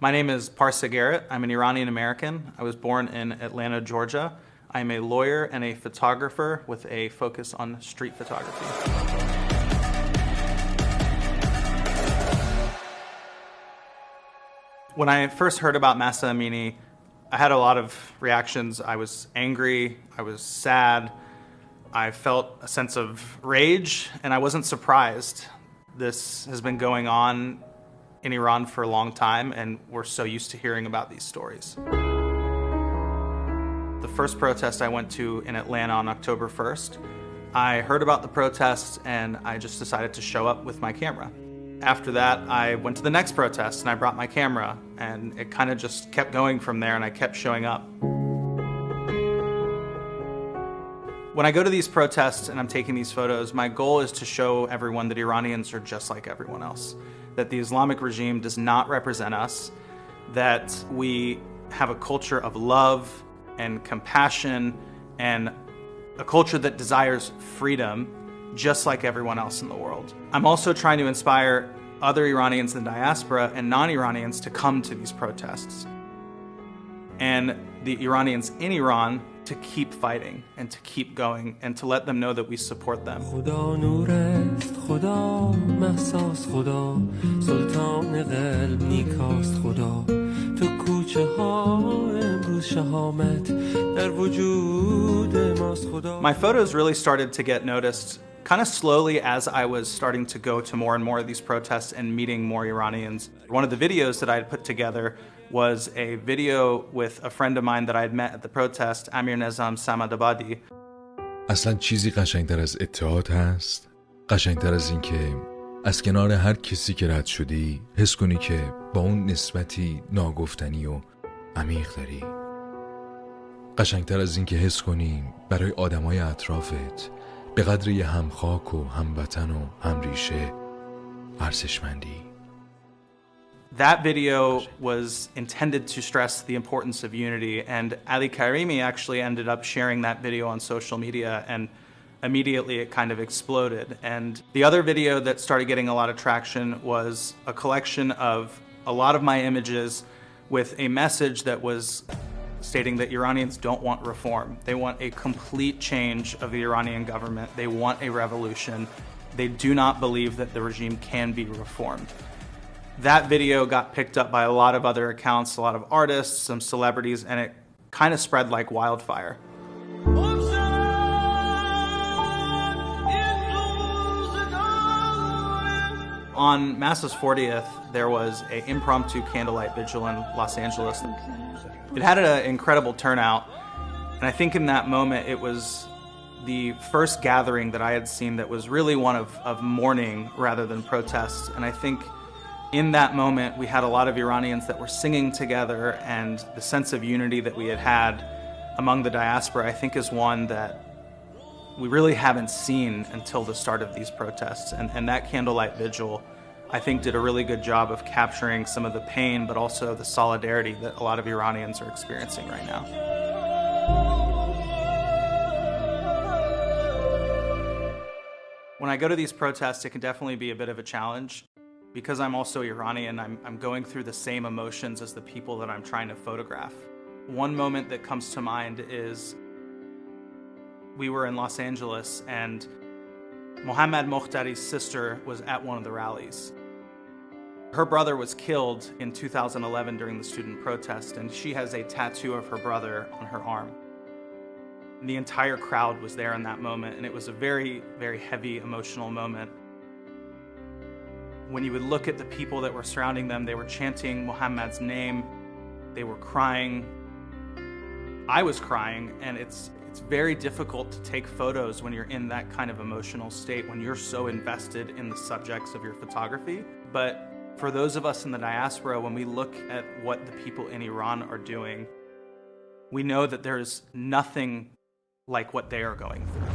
My name is Parsa Garrett. I'm an Iranian American. I was born in Atlanta, Georgia. I'm a lawyer and a photographer with a focus on street photography. When I first heard about Mahsa Amini, I had a lot of reactions. I was angry, I was sad, I felt a sense of rage, and I wasn't surprised. This has been going on in Iran for a long time, and we're so used to hearing about these stories. The first protest I went to in Atlanta on October 1st, I heard about the protests and I just decided to show up with my camera. After that, I went to the next protest and I brought my camera, and it kind of just kept going from there, and I kept showing up. When I go to these protests and I'm taking these photos, my goal is to show everyone that Iranians are just like everyone else, that the Islamic regime does not represent us, that we have a culture of love and compassion and a culture that desires freedom just like everyone else in the world. I'm also trying to inspire other Iranians in the diaspora and non-Iranians to come to these protests, and the Iranians in Iran to keep fighting and to keep going and to let them know that we support them. My photos really started to get noticed kind of slowly as I was starting to go to more and more of these protests and meeting more Iranians. One of the videos that I had put together was a video with a friend of mine that I had met at the protest, Amir Nizam Samadabadi. اصلا چیزی قشنگتر از اتحاد هست؟ قشنگتر از این که از کنار هر کسی که رد شدی حس کنی که با اون نسبتی ناگفتنی و عمیق داری. قشنگتر از این که حس کنی برای آدمای اطرافت به قدر یه همخاک و هموطن و همریشه ارزشمندی. That video was intended to stress the importance of unity, and Ali Karimi actually ended up sharing that video on social media, and immediately it kind of exploded. And the other video that started getting a lot of traction was a collection of a lot of my images with a message that was stating that Iranians don't want reform. They want a complete change of the Iranian government. They want a revolution. They do not believe that the regime can be reformed. That video got picked up by a lot of other accounts, a lot of artists, some celebrities, and it kind of spread like wildfire. On Mahsa's 40th, there was an impromptu candlelight vigil in Los Angeles. It had an incredible turnout, and I think in that moment it was the first gathering that I had seen that was really one of mourning rather than protest. And I think in that moment we had a lot of Iranians that were singing together, and the sense of unity that we had among the diaspora, I think, is one that we really haven't seen until the start of these protests. And that candlelight vigil, I think, did a really good job of capturing some of the pain, but also the solidarity that a lot of Iranians are experiencing right now. When I go to these protests, it can definitely be a bit of a challenge. Because I'm also Iranian, I'm going through the same emotions as the people that I'm trying to photograph. One moment that comes to mind is we were in Los Angeles and Mohammad Mokhtari's sister was at one of the rallies. Her brother was killed in 2011 during the student protest, and she has a tattoo of her brother on her arm. And the entire crowd was there in that moment, and it was a very, very heavy emotional moment. When you would look at the people that were surrounding them, they were chanting Muhammad's name, they were crying. I was crying, and it's very difficult to take photos when you're in that kind of emotional state, when you're so invested in the subjects of your photography. But for those of us in the diaspora, when we look at what the people in Iran are doing, we know that there's nothing like what they are going through.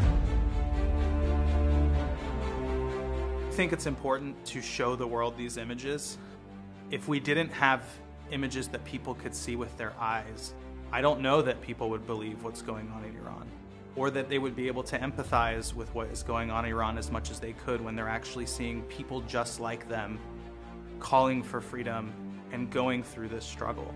I think it's important to show the world these images. If we didn't have images that people could see with their eyes, I don't know that people would believe what's going on in Iran, or that they would be able to empathize with what is going on in Iran as much as they could when they're actually seeing people just like them calling for freedom and going through this struggle.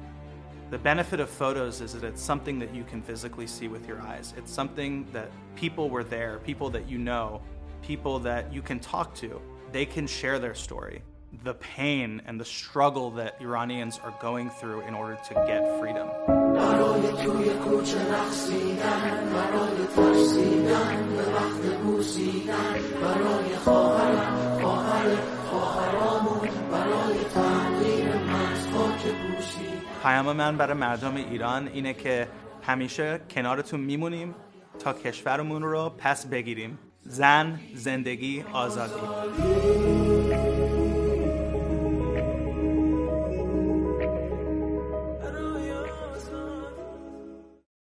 The benefit of photos is that it's something that you can physically see with your eyes. It's something that people were there, people that you know, people that you can talk to. They can share their story, the pain and the struggle that Iranians are going through in order to get freedom. پیام من برای مردم ایران اینه که همیشه کنارتون میمونیم تا کشورمون رو پس بگیریم. زن، زندگی، آزادی.